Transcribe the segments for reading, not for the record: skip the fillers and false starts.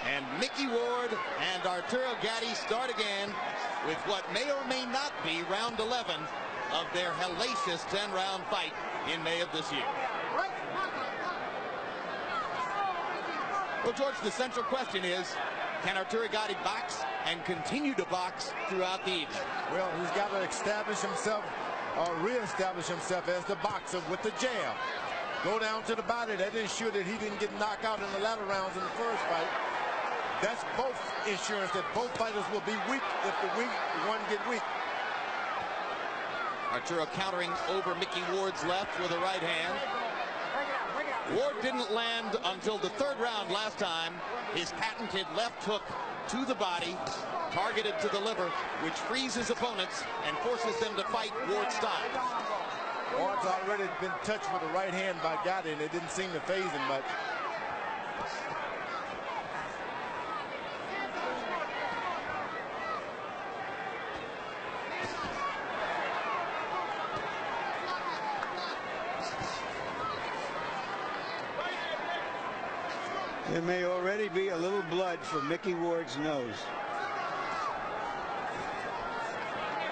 And Mickey Ward and Arturo Gatti start again with what may or may not be round 11 of their hellacious 10-round fight in May of this year. Well, George, the central question is, can Arturo Gatti box and continue to box throughout the evening? Well, he's got to establish himself or reestablish himself as the boxer with the jab. Go down to the body. That ensure that he didn't get knocked out in the latter rounds in the first fight. That's both insurance that both fighters will be weak if the one get weak. Arturo countering over Mickey Ward's left with a right hand. Ward didn't land until the third round last time. His patented left hook to the body, targeted to the liver, which frees his opponents and forces them to fight Ward's style. Ward's already been touched with the right hand by Gatti, and it didn't seem to faze him much. There may already be a little blood from Mickey Ward's nose.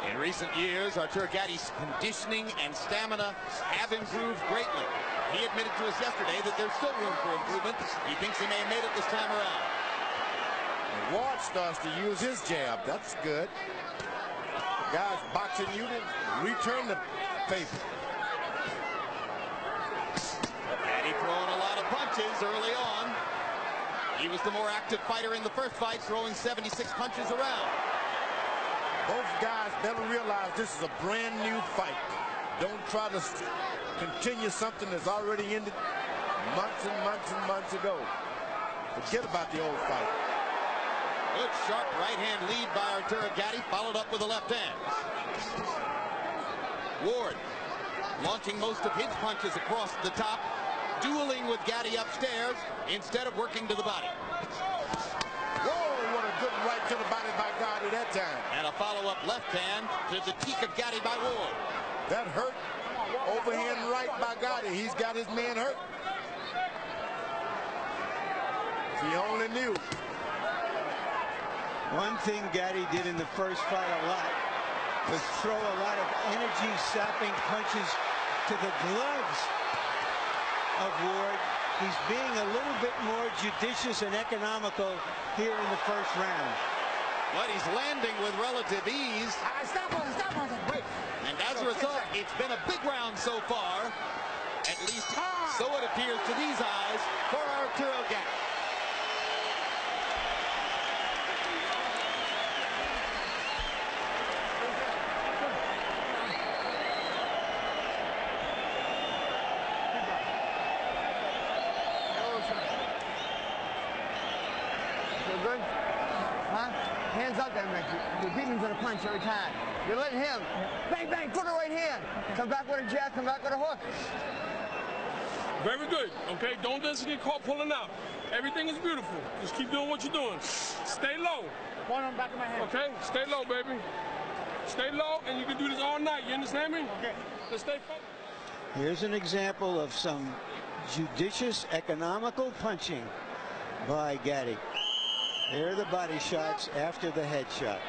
In recent years, Arturo Gatti's conditioning and stamina have improved greatly. He admitted to us yesterday that there's still room for improvement. He thinks he may have made it this time around. And Ward starts to use his jab. That's good. Guys boxing unit, return the favor. Gatti throwing a lot of punches early on. He was the more active fighter in the first fight, throwing 76 punches around. Both guys better realize this is a brand new fight. Don't try to continue something that's already ended months and months and months ago. Forget about the old fight. Good sharp right hand lead by Arturo Gatti, followed up with a left hand. Ward launching most of his punches across the top, dueling with Gatti upstairs instead of working to the body. Whoa, what a good right to the body by Gatti that time. And a follow-up left hand to the teeth of Gatti by Ward. That hurt. Overhand right by Gatti. He's got his man hurt. If he only knew. One thing Gatti did in the first fight a lot was throw a lot of energy-sapping punches to the gloves of Ward. He's being a little bit more judicious and economical here in the first round. But he's landing with relative ease. Stop on him, wait. And as a result, it's been a big round so far. At least so it appears to these eyes for Arturo Gatti. Good? Huh? Hands up there, Mick. You're beating him to the punch every time. You're letting him. Bang, bang, put a right hand. Come back with a jab, come back with a hook. Very good, okay? Don't just get caught pulling out. Everything is beautiful. Just keep doing what you're doing. Stay low. One on the back of my head. Okay? Stay low, baby. Stay low, and you can do this all night. You understand me? Okay. Just stay focused. Here's an example of some judicious, economical punching by Gatti. There are the body shots after the headshot.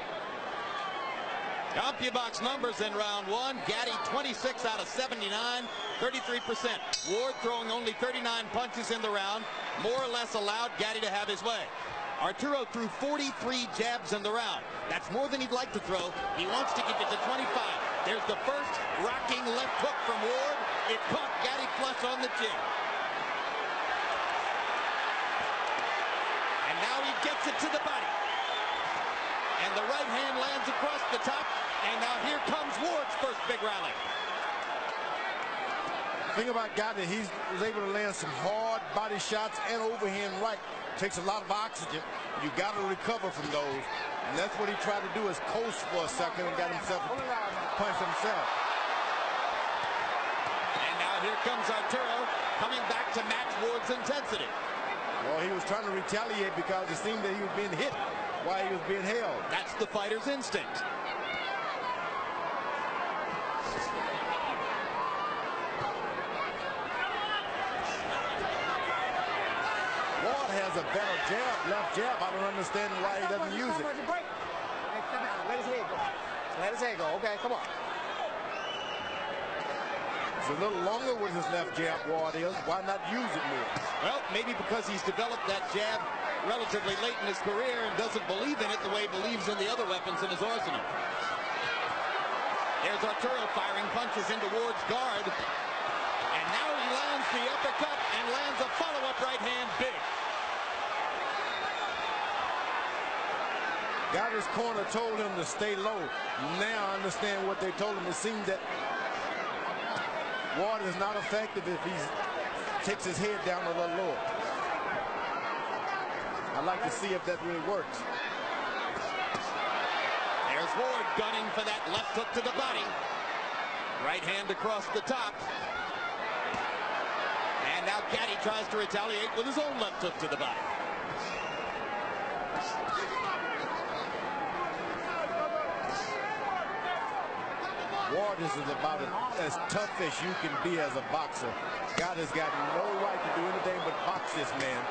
CompuBox numbers in round one. Gatti 26 out of 79, 33%. Ward throwing only 39 punches in the round, more or less allowed Gatti to have his way. Arturo threw 43 jabs in the round. That's more than he'd like to throw. He wants to get it to 25. There's the first rocking left hook from Ward. It caught Gatti flush on the chin. And now he gets it to the body. And the right hand lands across the top. And now here comes Ward's first big rally. The thing about Gatti, he was able to land some hard body shots and overhand right. Takes a lot of oxygen. You got to recover from those. And that's what he tried to do, is coast for a second and got himself punched himself. And now here comes Arturo coming back to match Ward's intensity. Well, he was trying to retaliate because it seemed that he was being hit while he was being held. That's the fighter's instinct. Ward has has a better jab, left jab. I don't understand why he doesn't use it. Let his head go. Let his head go. Okay, come on. It's a little longer with his left jab, Ward is. Why not use it more? Well, maybe because he's developed that jab relatively late in his career and doesn't believe in it the way he believes in the other weapons in his arsenal. There's Arturo firing punches into Ward's guard. And now he lands the uppercut and lands a follow-up right hand big. Gatti's corner told him to stay low. Now I understand what they told him. It seems that Ward is not effective if he takes his head down a little lower. I'd like to see if that really works. There's Ward gunning for that left hook to the body. Right hand across the top. And now Gatti tries to retaliate with his own left hook to the body. Ward is about as tough as you can be as a boxer. Gatti's got no right to do anything but box this man.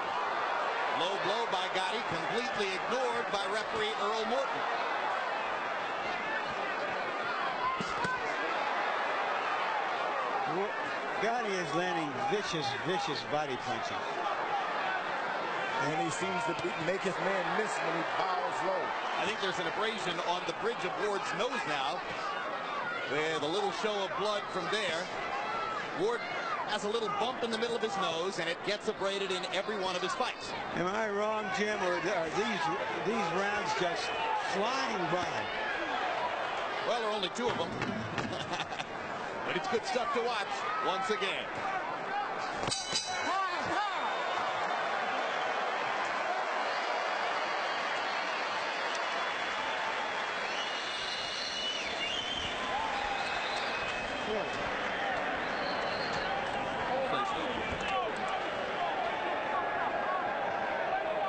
Low blow by Gatti, completely ignored by referee Earl Morton. Gatti is landing vicious body punches. And he seems to make his man miss when he bows low. I think there's an abrasion on the bridge of Ward's nose now, with a little show of blood from there. Ward has a little bump in the middle of his nose, and it gets abraded in every one of his fights. Am I wrong, Jim, or are these rounds just flying by? Well, there are only 2 of them. But it's good stuff to watch once again.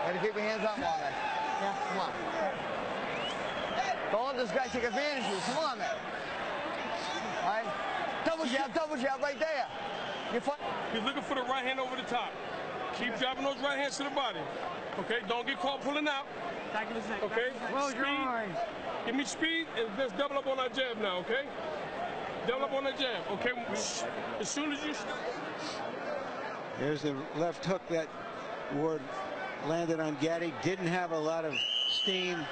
Gotta keep your hands up, man. Yeah, come on. Don't let this guy take advantage of you. Come on, man. All right? Double jab right there. He's looking for the right hand over the top. Keep dropping those right hands to the body. Okay, don't get caught pulling out. Okay, speed. Give me speed, and let's double up on our jab now, okay? Double up on that jab, okay? As soon as you... There's the left hook that Ward landed on Gatti. Didn't have a lot of steam.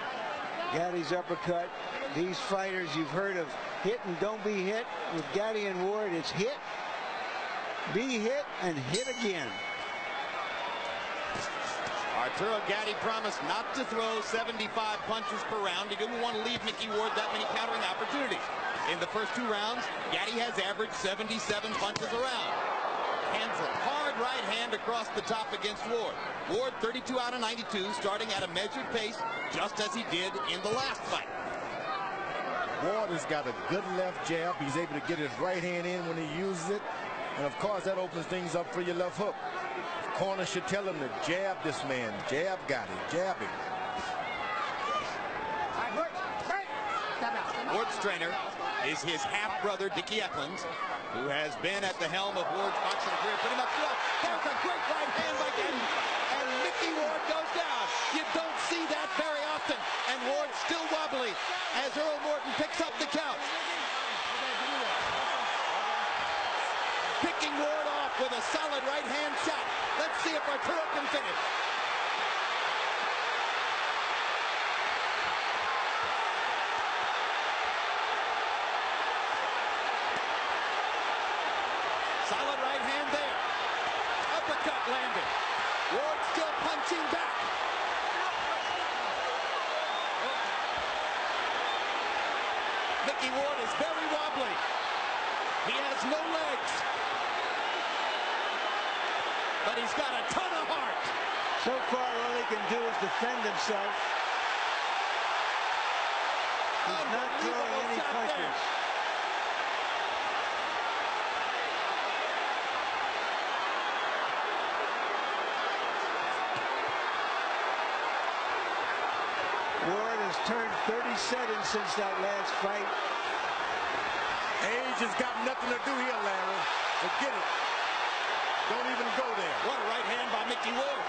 Gatti's uppercut. These fighters you've heard of hit and don't be hit. With Gatti and Ward, it's hit, be hit, and hit again. Arturo Gatti promised not to throw 75 punches per round. He didn't want to leave Mickey Ward that many countering opportunities. In the first 2 rounds, Gatti has averaged 77 punches a round. Hands a hard right hand across the top against Ward. Ward 32 out of 92, starting at a measured pace, just as he did in the last fight. Ward has got a good left jab. He's able to get his right hand in when he uses it. And of course, that opens things up for your left hook. Corner should tell him to jab this man. Jab Gatti. Jab him. Ward's trainer is his half-brother, Dickie Eklund, who has been at the helm of Ward's boxing career pretty much throughout. There's a great right hand by Gatti, and Mickey Ward goes down. You don't see that very often, and Ward's still wobbly as Earl Morton picks up the count. Picking Ward off with a solid right hand shot. Let's see if Arturo can finish. Solid right hand there. Uppercut landed. Ward still punching back. Mickey Ward is very wobbly. He has no legs. But he's got a ton of heart. So far, all he can do is defend himself. He's not throwing any punches. Ward has turned 37 since that last fight. Age has got nothing to do here, Larry. Forget it. Don't even go there. What a right hand by Mickey Ward.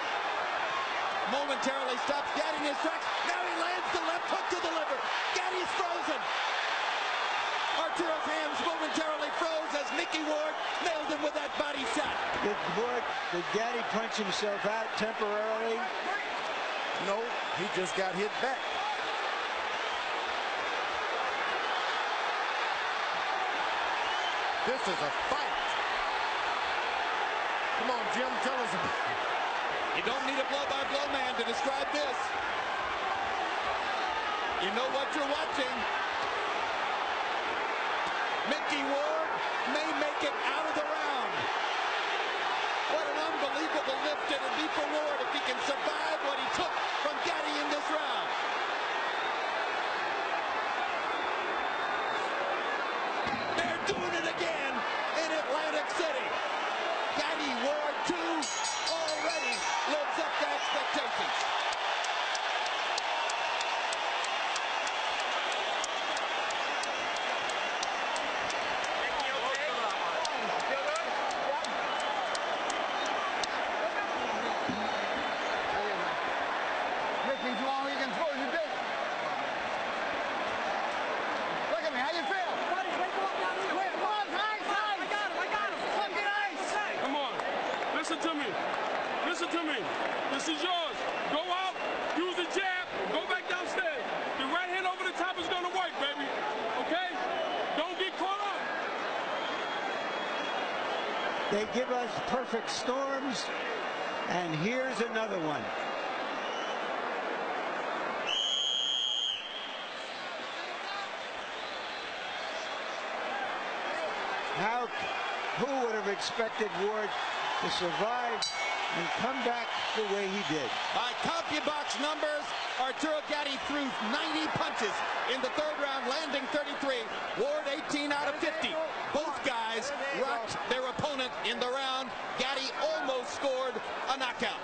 momentarily stops Gatti in his tracks. Now he lands the left hook to the liver. Gatti is frozen. Arturo's hands momentarily froze as Mickey Ward nailed him with that body shot. Did Gatti punch himself out temporarily? No, he just got hit back. This is a fight. Come on, Jim, tell us. You don't need a blow-by-blow man to describe this. You know what you're watching. Mickey Ward may make it out of the round. What an unbelievable lift it'll be for Ward if he can survive what he took from Gatti in this round. They're doing it again in Atlantic City. Gatti Ward 2 already lives up to expectations. Listen to me. This is yours. Go out, use the jab, go back downstairs. The right hand over the top is going to work, baby. Okay? Don't get caught up. They give us perfect storms, and here's another one. Who would have expected Ward to survive and come back the way he did? By CompuBox numbers, Arturo Gatti threw 90 punches in the third round, landing 33. Ward 18 out of 50. Both guys rocked their opponent in the round. Gatti almost scored a knockout.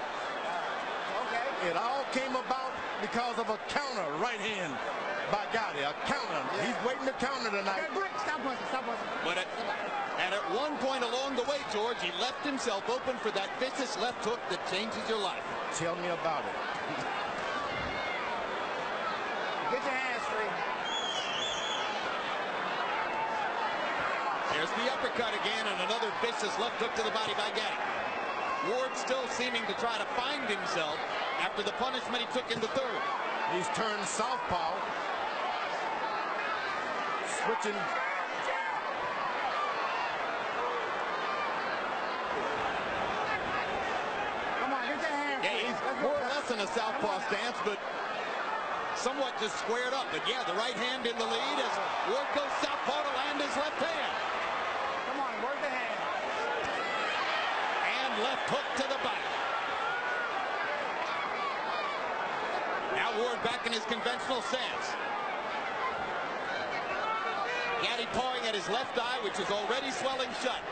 It all came about because of a counter right hand by Gatti. A counter. He's waiting to counter tonight. Stop punching. But at one point along the way, George, he left himself open for that vicious left hook that changes your life. Tell me about it. Get your hands free. There's the uppercut again, and another vicious left hook to the body by Gatti. Ward still seeming to try to find himself after the punishment he took in the third. He's turned southpaw. Switching. Come on, get your hands free. Yeah, he's more or less in a southpaw stance, but somewhat just squared up. But yeah, the right hand in the lead as Ward goes southpaw to land his left hand. Come on, work the hand. And left hook to the body. Now Ward back in his conventional stance. Gatti pawing at his left eye, which is already swelling shut.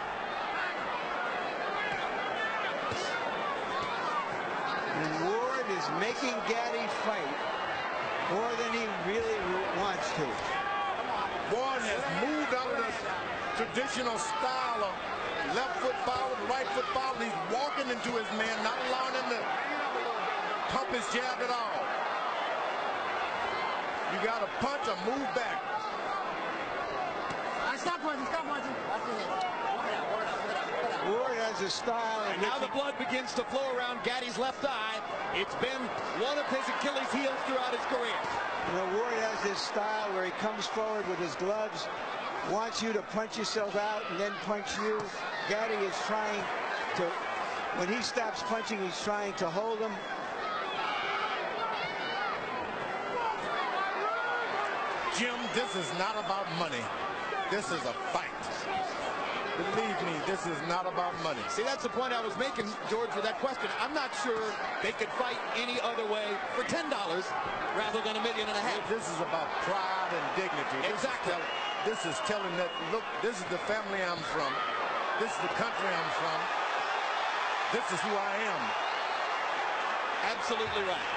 And Ward is making Gatti fight more than he really wants to. Ward has moved out of the traditional style of left foot forward, right foot forward. He's walking into his man, not allowing him to pump his jab at all. You got to punch or move back. Stop punching. That's it. Ward has a style. And now the blood begins to flow around Gatti's left eye. It's been one of his Achilles heels throughout his career. You know, Ward has this style where he comes forward with his gloves, wants you to punch yourself out and then punch you. Gatti is trying to, when he stops punching, he's trying to hold him. Jim, this is not about money. This is a fight. Believe me, this is not about money. See, that's the point I was making, George, with that question. I'm not sure they could fight any other way for $10 rather than $1.5 million. This is about pride and dignity. Exactly. This is telling that, look, this is the family I'm from. This is the country I'm from. This is who I am. Absolutely right.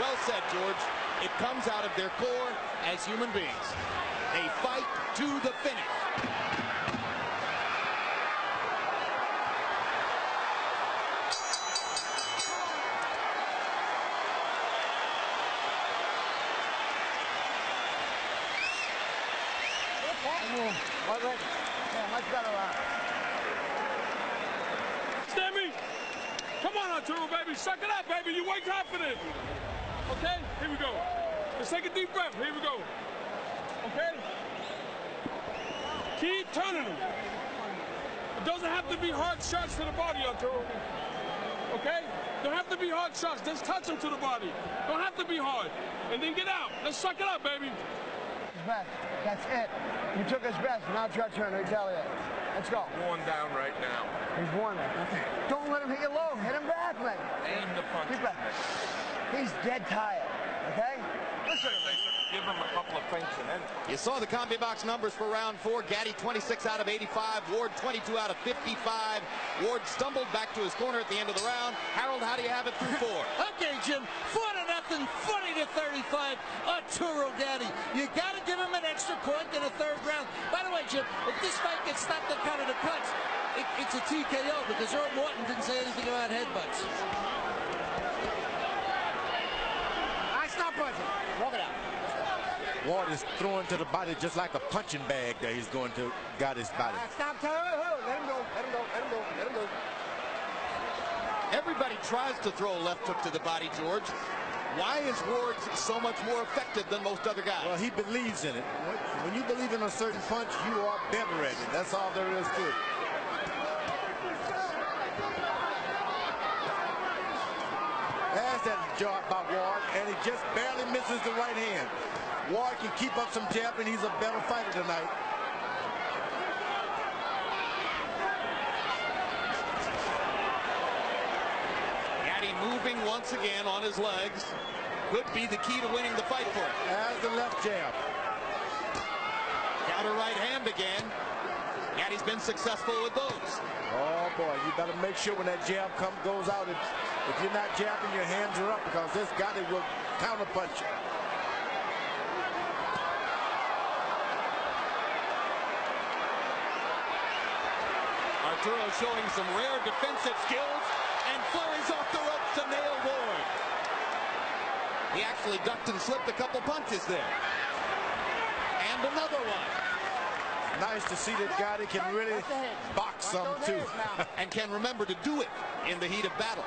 Well said, George. It comes out of their core as human beings. They fight to the finish. Yeah, much better round. Sammy, come on, Arturo, baby. Suck it up, baby. You way confident. Okay? Here we go. Let's take a deep breath. Here we go. Okay? Keep turning them. It doesn't have to be hard shots to the body, Arturo. Okay? Don't have to be hard shots. Just touch them to the body. Don't have to be hard. And then get out. Let's suck it up, baby. Best. That's it. You took his best. Now it's your turn to retaliate. Let's go. Worn down right now. He's worn it. Don't let him hit you low. Hit him back, man. Aim the punches. Keep back. He's dead tired. Okay? Listen to me. Give him a couple of feints and then. You saw the CombiBox numbers for round 4. Gatti 26 out of 85. Ward 22 out of 55. Ward stumbled back to his corner at the end of the round. Harold, how do you have it through 4? Okay, Jim. 4-0, 40-35. Arturo Gatti. You got to give him an extra point in the 3rd round. By the way, Jim, if this fight gets stopped at count of the punch, it's a TKO because Earl Morton didn't say anything about headbutts. Stop punching. Walk it out. Ward is throwing to the body just like a punching bag that he's going to Gatti's body. Stop. Let him go. Let him go. Let him go. Let him go. Everybody tries to throw a left hook to the body, George. Why is Ward so much more effective than most other guys? Well, he believes in it. When you believe in a certain punch, you are better at it. That's all there is to it. Has that jab by Ward, and he just barely misses the right hand. Ward can keep up some jab, and he's a better fighter tonight. Gatti moving once again on his legs. Could be the key to winning the fight for him. Has the left jab. Counter right hand again. Gatti's been successful with those. Oh boy, you better make sure when that jab goes out, if you're not jabbing, your hands are up, because this Gatti will counter punch you. Arturo showing some rare defensive skills and flurries off the ropes to nail Ward. He actually ducked and slipped a couple punches there. And another one. Nice to see that Gatti can really box some too. And can remember to do it in the heat of battle.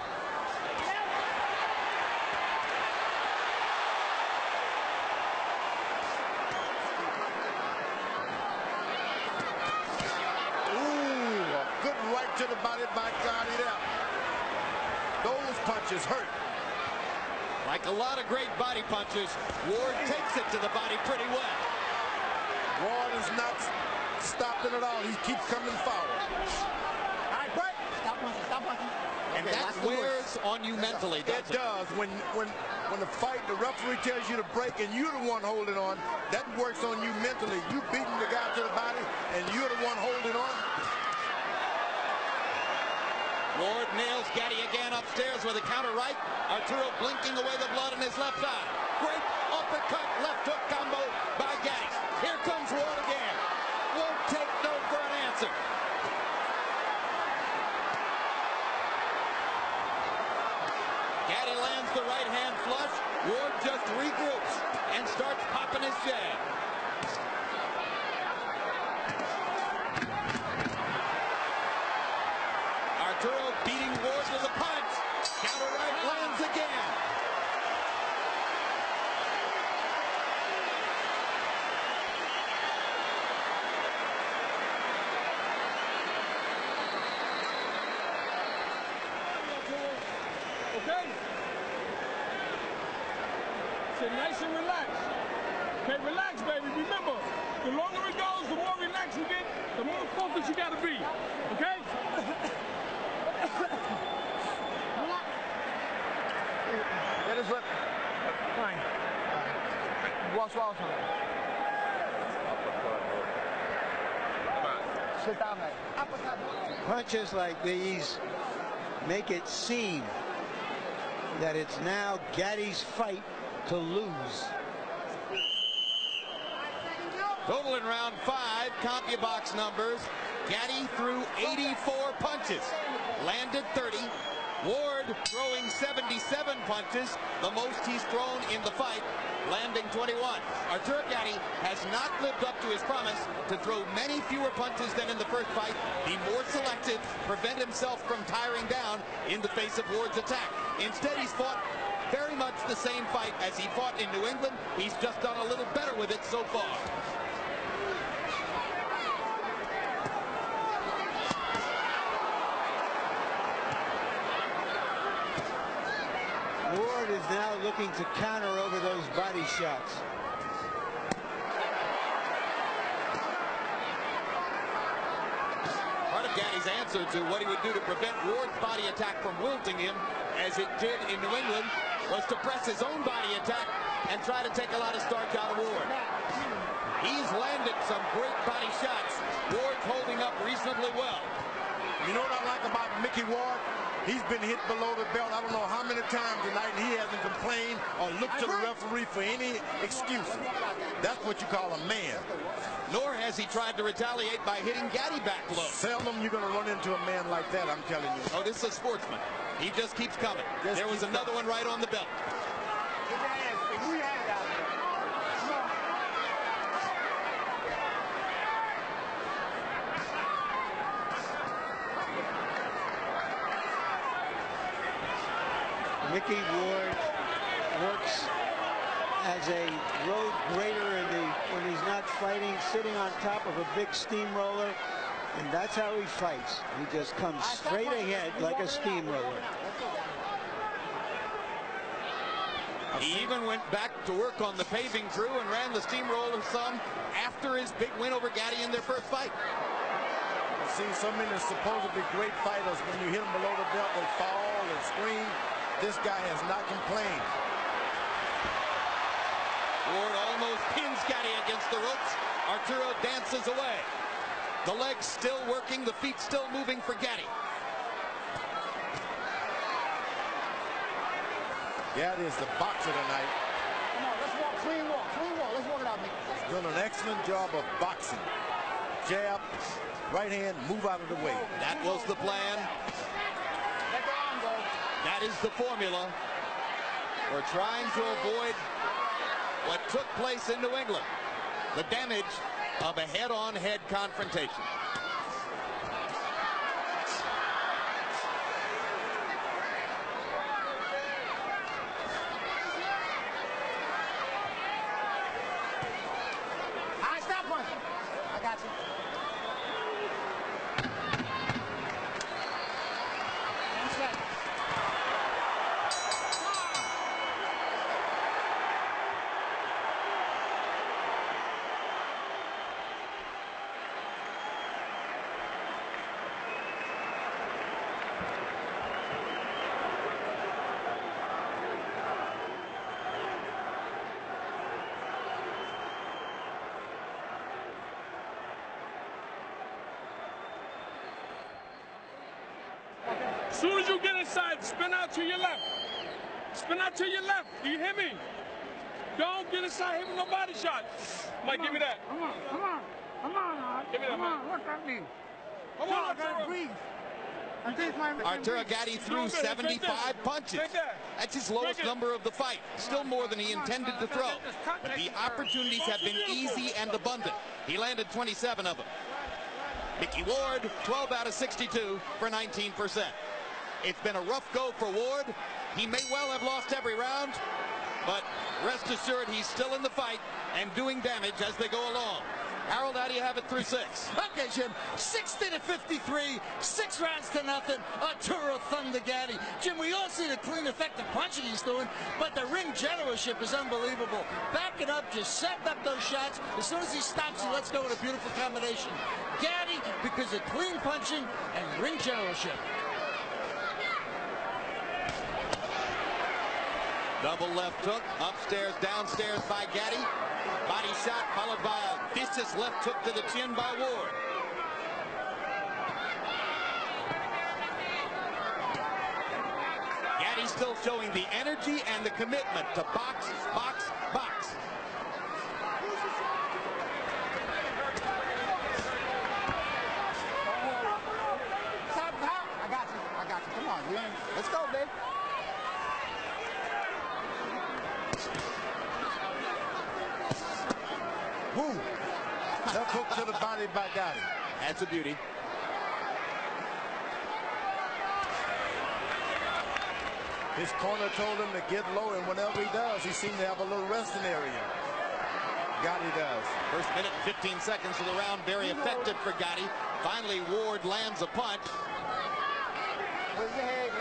Ooh, a good right to the body by Gatti there. Those punches hurt. Like a lot of great body punches, Ward takes it to the body pretty well. Ward is not stopping at all. He keeps coming forward. All right, break. Stop punching. And that wears on you mentally, doesn't it? It does. When the fight, the referee tells you to break and you're the one holding on, that works on you mentally. You beating the guy to the body and you're the one holding on. Ward nails Gatti again upstairs with a counter right. Arturo blinking away the blood in his left eye. Great uppercut, left hook combo by Gatti. Here comes Ward again. Won't take no for an answer. Gatti lands the right hand flush. Ward just regroups and starts popping his jab. Arturo beating Ward with a punch. Counter right lands again. Okay? Sit nice and relaxed. Okay, relax, baby. Remember, the longer it goes, the more relaxed you get, the more focused you gotta be. Okay? Get his lip. Fine. Swallow something. Sit down, man. Punches like these make it seem that it's now Gatti's fight to lose. Total in round 5, CombiBox numbers. Gatti threw 84 punches, landed 30, Ward throwing 77 punches, the most he's thrown in the fight, landing 21. Arturo Gatti has not lived up to his promise to throw many fewer punches than in the first fight, be more selective, prevent himself from tiring down in the face of Ward's attack. Instead, he's fought very much the same fight as he fought in New England. He's just done a little better with it so far. Ward is now looking to counter over those body shots. Part of Gatti's answer to what he would do to prevent Ward's body attack from wilting him, as it did in New England, was to press his own body attack and try to take a lot of starch out of Ward. He's landed some great body shots. Ward's holding up reasonably well. You know what I like about Mickey Ward? He's been hit below the belt I don't know how many times tonight, and he hasn't complained or looked to the referee for any excuses. That's what you call a man. Nor has he tried to retaliate by hitting Gatti back low. Seldom you're going to run into a man like that, I'm telling you. Oh, this is a sportsman. He just keeps coming. There was another one right on the belt. Mickey Ward works as a road grader when he's not fighting, sitting on top of a big steamroller, and that's how he fights. He just comes straight ahead like a steamroller. He even went back to work on the paving crew and ran the steamroller some after his big win over Gatti in their first fight. I've seen so many supposedly great fighters, when you hit them below the belt, they fall and scream. This guy has not complained. Ward almost pins Gatti against the ropes. Arturo dances away. The legs still working, the feet still moving for Gatti. Gatti is the boxer tonight. Come on, let's walk, clean walk, let's walk it out, Mickey. He's doing an excellent job of boxing. Jab, right hand, move out of the way. That was the plan. Let the arm go. That is the formula. We're trying to avoid what took place in New England. The damage of a head-on-head confrontation. All right, stop punching. I got you. As soon as you get inside, spin out to your left. Spin out to your left. Do you hear me? Don't get inside, hit with no body shot. Mike, give me that. Come on. Give me that, Mike. What's that mean? Come I on, gotta Arturo. breathe. Arturo Gatti threw 75 punches. That's his lowest number of the fight. Still more than he intended to throw. But the opportunities have been easy and abundant. He landed 27 of them. Mickey Ward, 12 out of 62 for 19%. It's been a rough go for Ward. He may well have lost every round, but rest assured he's still in the fight and doing damage as they go along. Harold, how do you have it through 6? Okay, Jim, 60-53, 6 rounds to nothing. Arturo Thunder Gatti. Jim, we all see the clean, effective punching he's doing, but the ring generalship is unbelievable. Backing up, just setting up those shots. As soon as he stops, he lets go with a beautiful combination. Gatti, because of clean punching and ring generalship. Double left hook, upstairs, downstairs by Gatti. Body shot followed by a vicious left hook to the chin by Ward. Gatti still showing the energy and the commitment to box, box, box. I got you. Come on. on. Let's go, babe. Woo! Left hook to the body by Gatti. That's a beauty. His corner told him to get low, and whenever he does, he seems to have a little resting area. Gatti does. First minute and 15 seconds of the round, very effective for Gatti. Finally, Ward lands a punch. Where's the head?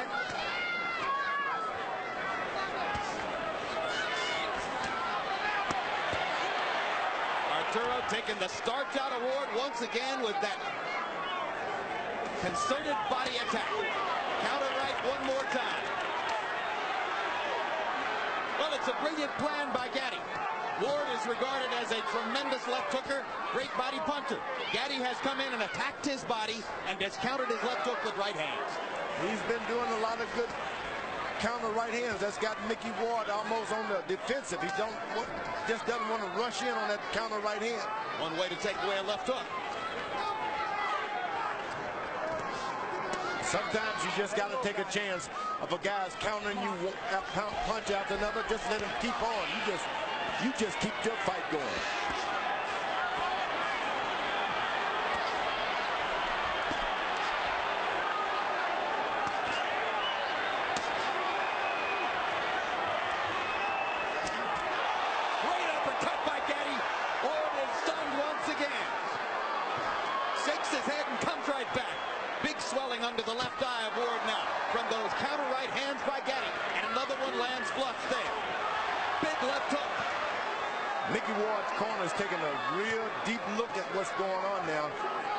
Arturo taking the starch out of Ward once again with that concerted body attack. Counter right one more time. Well, it's a brilliant plan by Gatti. Ward is regarded as a tremendous left hooker, great body puncher. Gatti has come in and attacked his body and has countered his left hook with right hands. He's been doing a lot of good counter right hands. That's got Mickey Ward almost on the defensive. He just doesn't want to rush in on that counter right hand. One way to take away a left hook. Sometimes you just got to take a chance. If a guy's countering you punch after another, just let him keep on. You just keep your fight going. Great uppercut by Gatti. Ward is stunned once again. Shakes his head and comes right back. Big swelling under the left eye of Ward now from those counter right hands by Gatti. And another one lands flush there. Big left hook. Mickey Ward's corner is taking a real deep look at what's going on now.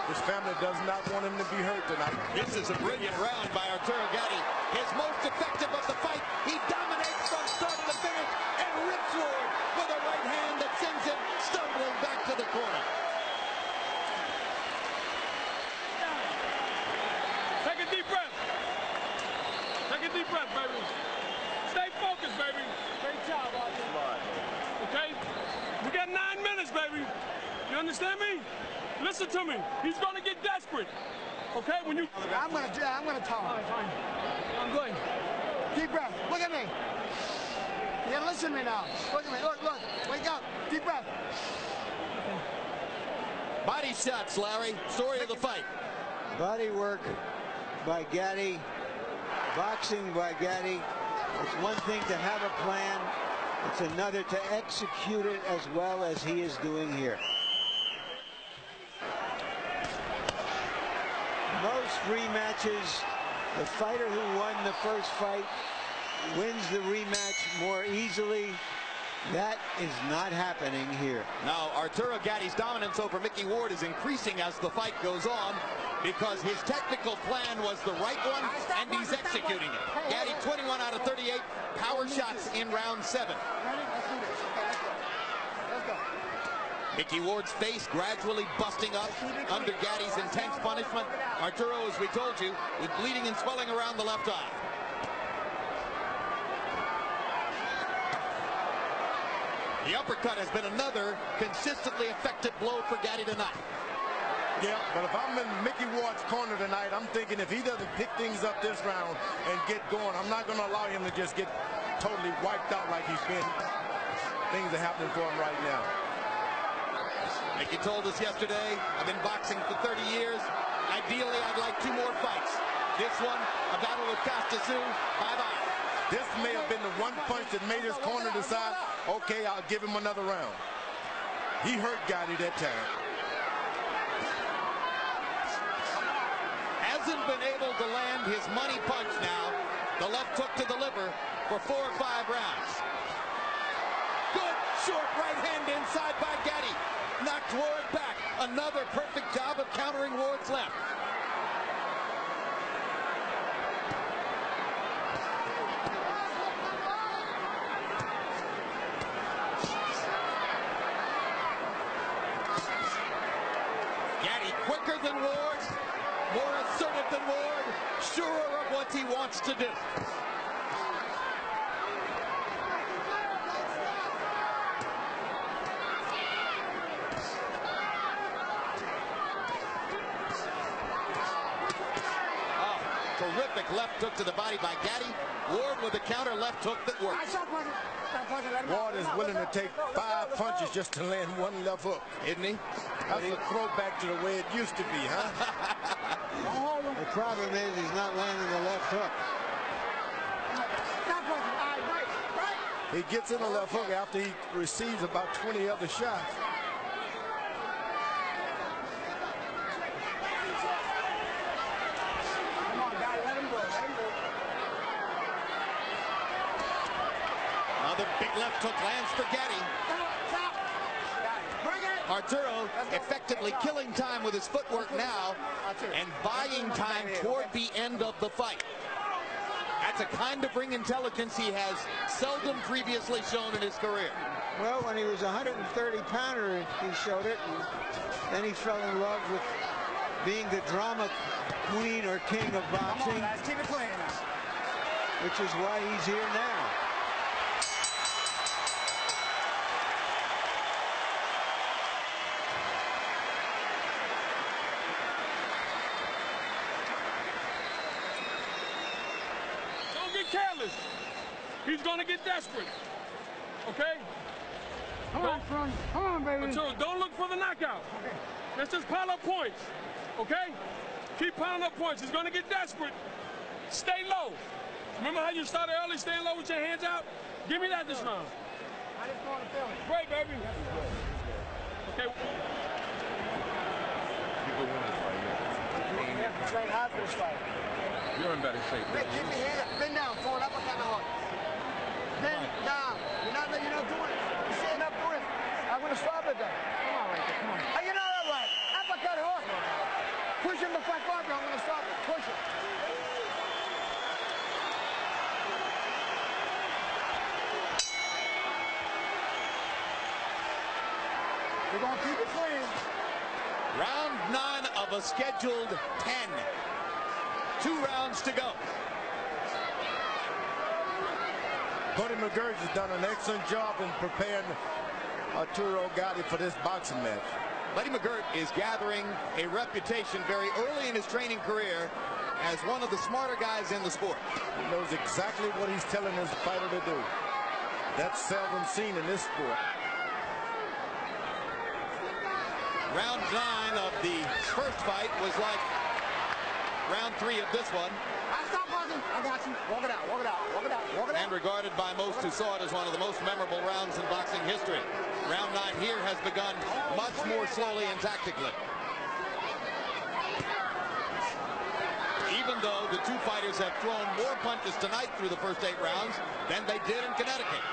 His family does not want him to be hurt tonight. This is a brilliant round by Arturo Gatti. His most effective of the fight. He dominates from start to finish and rips Ward with a right hand that sends him stumbling back to the corner. Take a deep breath. Take a deep breath, baby. Stay focused, baby. Great job, Arthur. Okay? We got 9 minutes, baby. You understand me? Listen to me. He's gonna get desperate. Okay? When you I'm gonna talk. All right, fine. I'm good. Deep breath. Look at me. You gotta listen to me now. Look at me. Look. Wake up. Deep breath. Body shots, Larry. Story of the fight. Body work by Gatti, boxing by Gatti. It's one thing to have a plan. It's another to execute it as well as he is doing here. Most rematches, the fighter who won the first fight wins the rematch more easily. That is not happening here. Now, Arturo Gatti's dominance over Mickey Ward is increasing as the fight goes on because his technical plan was the right one, and he's executing it. Gatti 21 out of 38 power shots in round 7. Ready? Let's do this. Okay, let's go. Mickey Ward's face gradually busting up under Gatti's intense punishment. Arturo, as we told you, with bleeding and swelling around the left eye. The uppercut has been another consistently effective blow for Gatti tonight. Yeah, but if I'm in Mickey Ward's corner tonight, I'm thinking if he doesn't pick things up this round and get going, I'm not going to allow him to just get totally wiped out like he's been. Things are happening for him right now. Mickey told us yesterday, I've been boxing for 30 years. Ideally, I'd like 2 more fights. This one, a battle with Castasu, bye-bye. This may have been the one punch that made his corner decide, okay, I'll give him another round. He hurt Gatti that time. Hasn't been able to land his money punch now. The left hook to the liver for 4 or 5 rounds. Good short right hand inside by Gatti. Knocked Ward back. Another perfect job of countering Ward's left. Gatti quicker than Ward, more assertive than Ward, surer of what he wants to do. Terrific Dramatic left hook to the body by Gatti. Ward with a counter left hook that works. Ward is willing to take 5 punches just to land one left hook, isn't he? That's a throwback to the way it used to be, huh? The problem is he's not landing the left hook. He gets in the left hook after he receives about 20 other shots. Come on, guy, let him go. Let him go. Another big left hook lands for Gatti. Arturo effectively killing time with his footwork now and buying time toward the end of the fight. That's a kind of ring intelligence he has seldom previously shown in his career. Well, when he was a 130-pounder, he showed it. And then he fell in love with being the drama queen or king of boxing. Come on, guys, keep it clean now. Which is why he's here now. Careless. He's going to get desperate. Okay? Come on, son. Come on, baby. So don't look for the knockout. Okay. Let's just pile up points. Okay? Keep piling up points. He's going to get desperate. Stay low. Remember how you started early, staying low with your hands out? Give me that this round. I just want to feel it. Great, baby. Okay. You could win this fight. Straight high for this fight. You're in better shape. Rick, keep your head up. Bend down. Throw it up and hook. Bend down. You're not doing it. You're sitting up doing it. I'm going to stop it then. Come on, right there. Come on. Hey, you're not all right. Uppercut hook. Push him the fuck up. I'm going to stop it. Push it. We're going to keep it clean. Round 9 of a scheduled 10. 2 rounds to go. Buddy McGirt has done an excellent job in preparing Arturo Gatti for this boxing match. Buddy McGirt is gathering a reputation very early in his training career as one of the smarter guys in the sport. He knows exactly what he's telling his fighter to do. That's seldom seen in this sport. Round 9 of the first fight was like round 3 of this one. Stop buzzing. I got you. Walk it out. Walk it out. Walk it out. Walk it out. And regarded by most who saw it as one of the most memorable rounds in boxing history. Round 9 here has begun much more slowly and tactically. Even though the 2 fighters have thrown more punches tonight through the first 8 rounds than they did in Connecticut.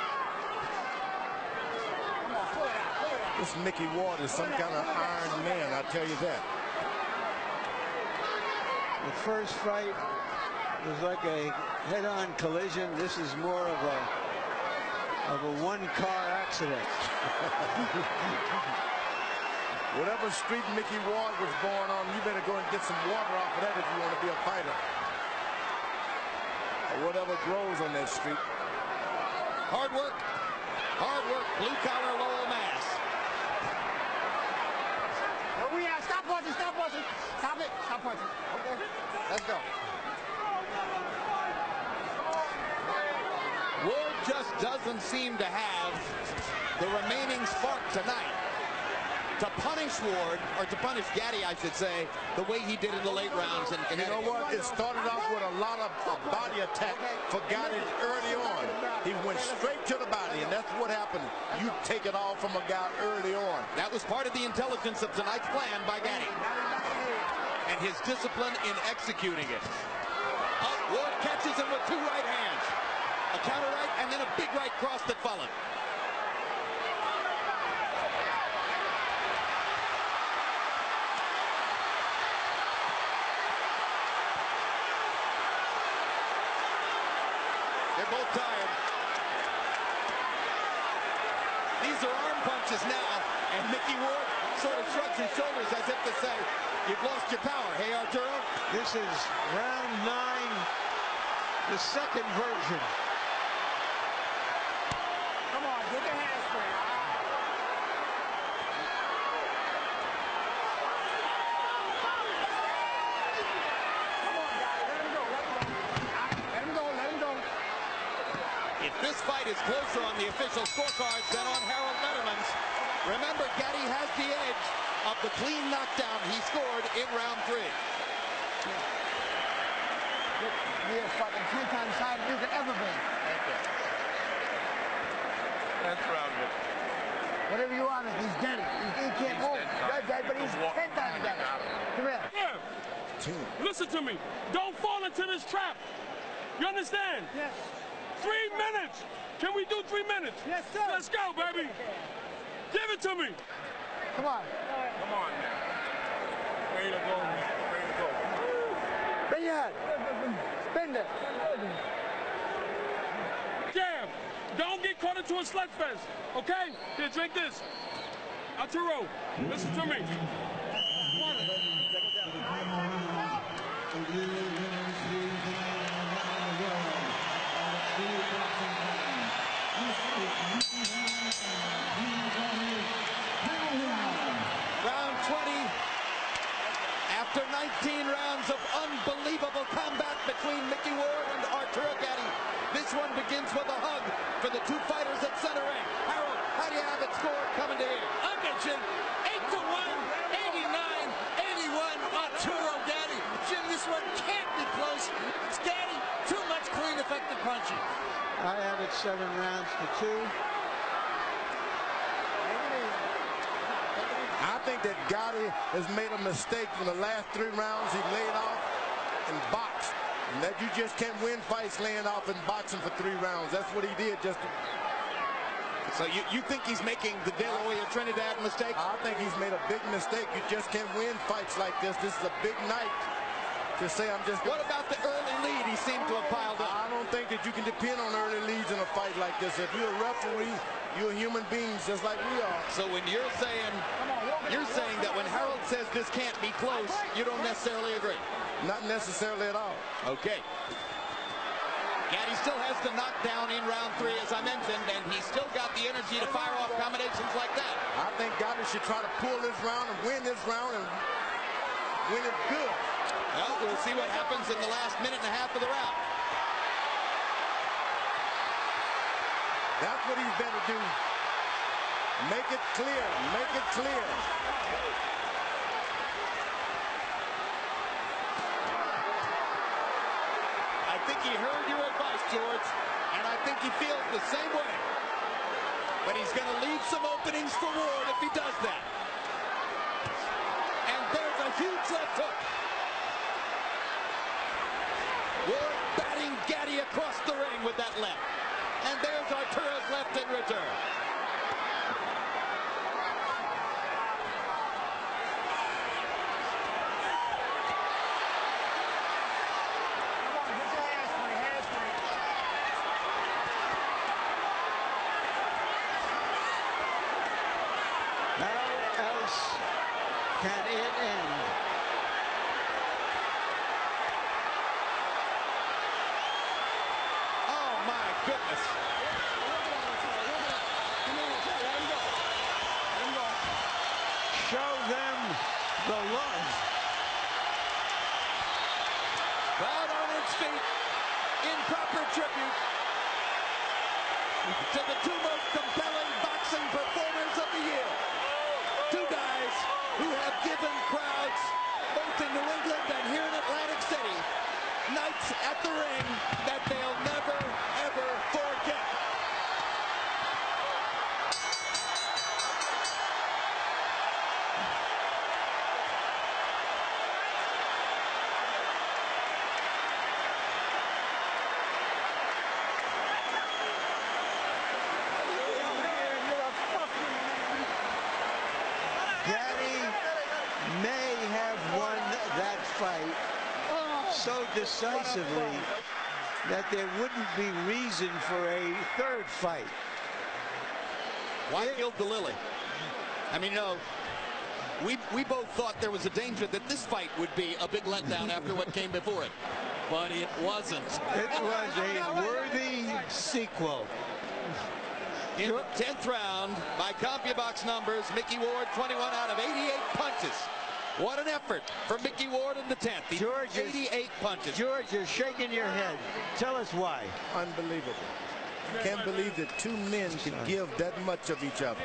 This Mickey Ward is some kind of iron man, I tell you that. The first fight was like a head-on collision. This is more of a one-car accident. Whatever street Mickey Ward was born on, you better go and get some water off of that if you want to be a fighter. Or whatever grows on that street. Hard work, blue-collar Lowell, Mass. Where we at? Stop punching. Stop punching. Stop it. Stop punching. Okay. Let's go. Ward just doesn't seem to have the remaining spark tonight to punish Ward, or to punish Gatti, I should say, the way he did in the late rounds. And you know what? It started off with a lot of body attack for Gatti early on. He went straight to the body, and that's what happened. You take it all from a guy early on. That was part of the intelligence of tonight's plan by Gatti. And his discipline in executing it. Ward catches him with 2 right hands. A counter right, and then a big right cross that followed. They're both tired. These are arm punches now, and Mickey Ward sort of shrugs his shoulders as if to say, you've lost your power. Hey, Arturo? This is round 9, the second version. Come on, get the hands straight. Come on, guys. Let him go. Let him go. If this fight is closer on the official scorecards than on Harold Letterman's, remember, Gatti has the edge of the clean knockdown he scored in round 3. He is fucking 10 times higher than you could ever be. Thank you. That's round it. Whatever you want, he's dead. He can't move. You're dead, but he's 10 times better. Come here. Yeah. Listen to me. Don't fall into this trap. You understand? Yes. 3 minutes. Can we do 3 minutes? Yes, sir. Let's go, baby. Give it to me. Come on. Come on now. Ready to go, man. Ready to go. Bend your head. Bend it. Jab. Don't get caught into a slugfest. Okay? Here, drink this. Arturo, listen to me. Round 20. After 19 rounds of unbelievable combat between Mickey Ward and Arturo Gatti, this one begins with a hug for the two fighters at center ring. Harold, how do you have it scored coming to here? I mentioned 8-1, 89, 81, Arturo Gatti. Jim, this one can't be close. It's Gatti, too much clean, effective punching. I have it 7 rounds to 2. I think that Gatti has made a mistake from the last 3 rounds. He laid off and boxed. And that you just can't win fights laying off and boxing for 3 rounds. That's what he did. So you think he's making the De La Hoya Trinidad mistake? I think he's made a big mistake. You just can't win fights like this. This is a big night to say I'm just... What about the early lead he seemed to have piled up? I don't think that you can depend on early leads in a fight like this. If you're a referee, you're human beings just like we are. So when you're saying that when Harold says this can't be close, you don't necessarily agree? Not necessarily at all. Okay. Gatti still has the knockdown in round 3, as I mentioned, and he's still got the energy to fire off combinations like that. I think Gatti should try to pull this round and win this round and win it good. Well, we'll see what happens in the last minute and a half of the round. That's what he's better do. Make it clear. Make it clear. I think he heard your advice, George, and I think he feels the same way. But he's going to leave some openings for Ward if he does that. And there's a huge left hook. Ward batting Gatti across the ring with that left. And there's Arturo's left in return. How else can it end? Oh, my goodness. Show them the love. Crowd on its feet in proper tribute to the 2 most compelling boxing performers of the year. 2 guys who have given crowds, both in New England and here in Atlantic City, nights at the ring that they'll never, ever forget. Gatti may have won that fight so decisively that there wouldn't be reason for a 3rd fight. Why killed the Lily? I mean, we both thought there was a danger that this fight would be a big letdown after what came before it. But it wasn't. It was a worthy sequel. In the 10th round, by CompuBox numbers, Mickey Ward 21 out of 88 punches. What an effort for Mickey Ward in the 10th. George, 88 punches. George, you're shaking your head. Tell us why. Unbelievable. Can't believe that two men can give that much of each other.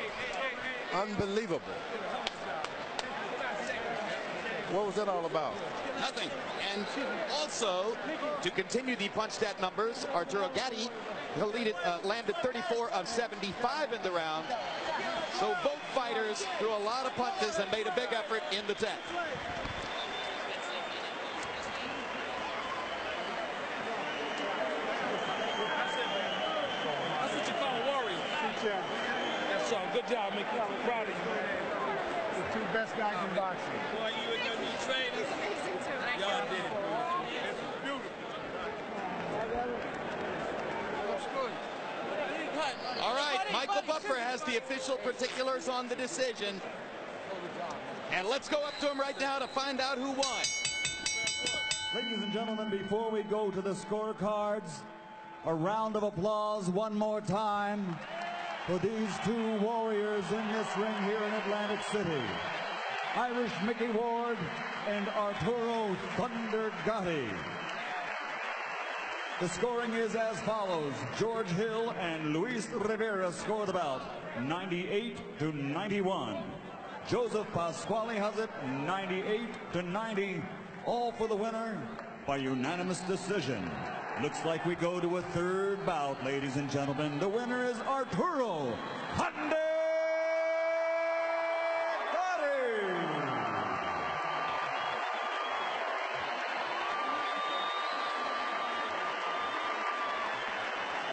Unbelievable. What was that all about? Nothing. And also, to continue the punch stat numbers, Arturo Gatti landed 34 of 75 in the round. So both fighters threw a lot of punches and made a big effort in the 10th. That's what you call a warrior. That's all. Good job, Mickey. I'm proud of you. The two best guys in boxing. Boy, you and your new trainers. Y'all did it. It's beautiful. Looks good. All right, Michael Buffer has the official particulars on the decision. And let's go up to him right now to find out who won. Ladies and gentlemen, before we go to the scorecards, a round of applause one more time for these two warriors in this ring here in Atlantic City. Irish Mickey Ward and Arturo Thunder Gatti. The scoring is as follows. George Hill and Luis Rivera score the bout 98-91. Joseph Pasquale has it 98-90. All for the winner by unanimous decision. Looks like we go to a third bout, ladies and gentlemen. The winner is Arturo